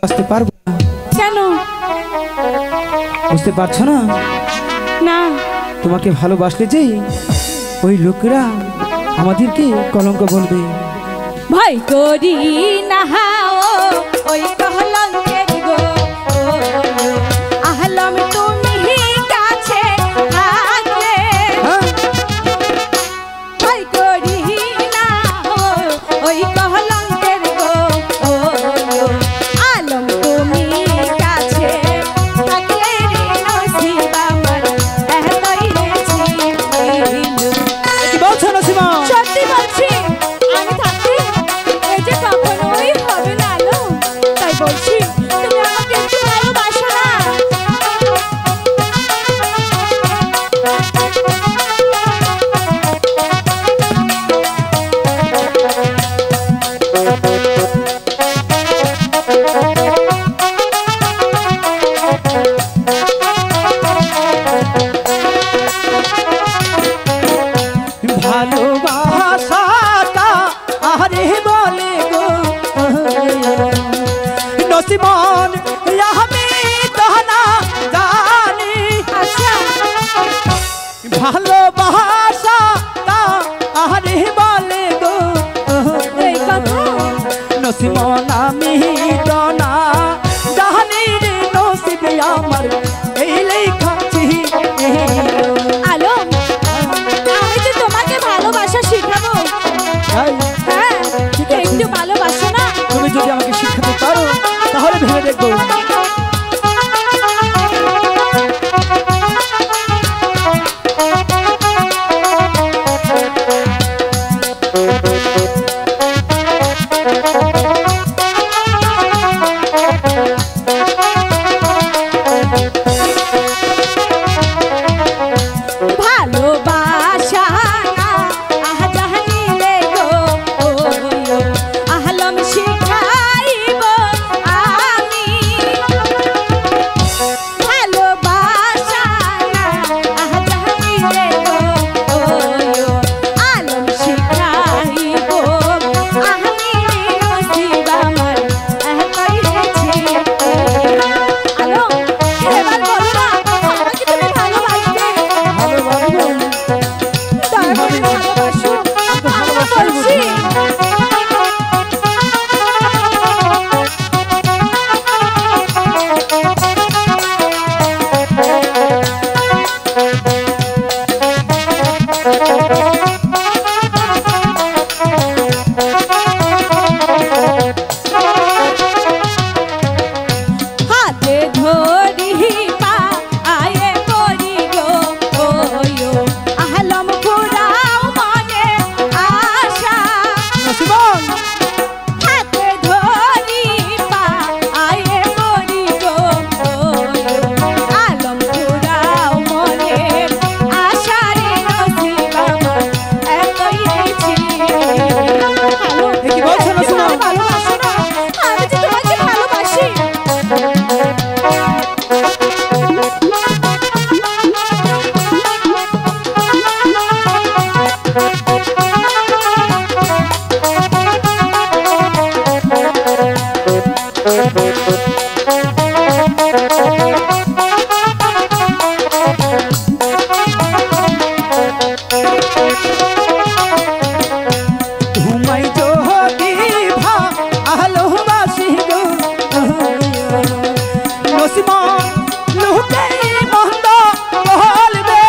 বুঝতে পারবো কেন? বুঝতে পারছো না? না। তোমাকে ভালোবাসলে যে ওই লোকেরা আমাদেরকে কলঙ্ক বলবে। ভয় করি না ওই কলঙ্কের গো আহলম তুমি কাছে থাকলে ভয় করি না ওই কলঙ্কের গো আলম তুমি কাছে থাকলে নসিব আমার এতই ছিল। কি বলছো নসিমা? সত্যি বলছি, আমি থাকতে এই যে কখনোই হবে না আলো। তাই বলছি তুমি আমাকে একটু ভালোবাসো না? ভালোবাসাটা আরে বলে গো নসিমন আমি তো না জানি। আচ্ছা, ভালোবাসাটা আরে বলে গো এই কথা নসিমন আমি তো না জানি রে নসিব আমার এই লেখা ছিল। আলো, আমি যে তোমাকে ভালোবাসা শিখাবো। তাই হ্যাঁ, ঠিক আছে। একটু ভালোবাসো না? তুমি যদি আমাকে শিখাতে পারো তাহলে ভেবে দেখবো। ভালোবাসা না আহ জাহানিলে গো আহলম শিখাইব আমি। ভালোবাসা না আহ জাহানিলে গো আলম শিখাইব আমি নসিব আমার এতই ছিল। আলো, এবার বলো না আমাকে তুমি ভালোবাসবে? ভালোবাসবো। দয়া করে ভালোবাসো, আমি বলছি। হাতে ধরি পা আয়ে করি গো আহলম পুরাও মনে আশা। নসিমন হাতে ধরি পা আয়ে করি গো আলম পুরাও মনে আশা রে নসিব আমার এতই ছিল। কি বলছো নসিমা? ভালোবাসো না? আমি যে তোমাকে ভালোবাসি। ঘুমাই যদি ভালোবাসি গো নসিমন লোকে মন্দ বলবে।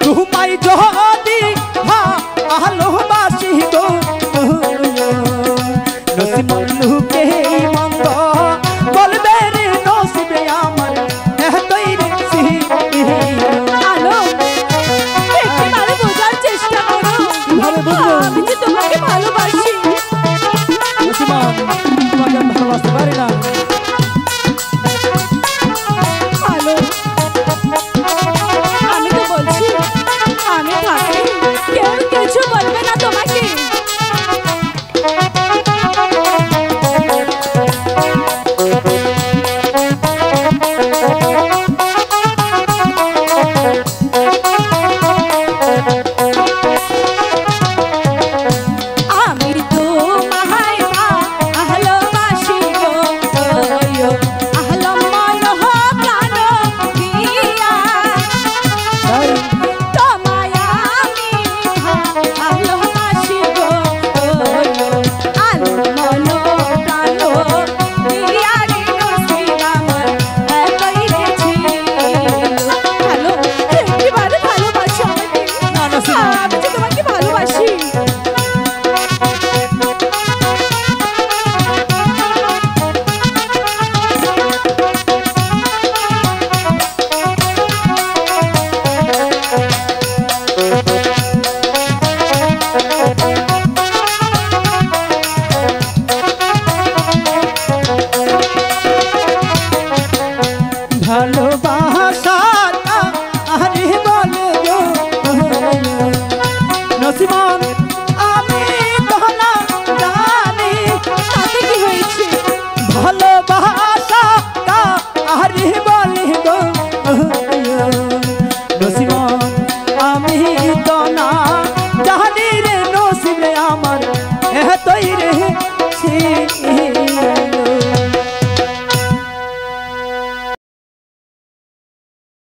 ঘুমাই যদি ভালোবাসি গো নসিমন লোকে মন্দ বলবে রে নসিবে আমার এতই ছিল। আলো, একটুবারে বোঝার চেষ্টা করো। কিভাবে বুঝবো? আমি যে তোমাকে ভালোবাসি। নসিমন তোমাকে আমি ভালোবাসতে পারি না। আলো, আমি তো বলছি আমি থাকতে ভালোবাসা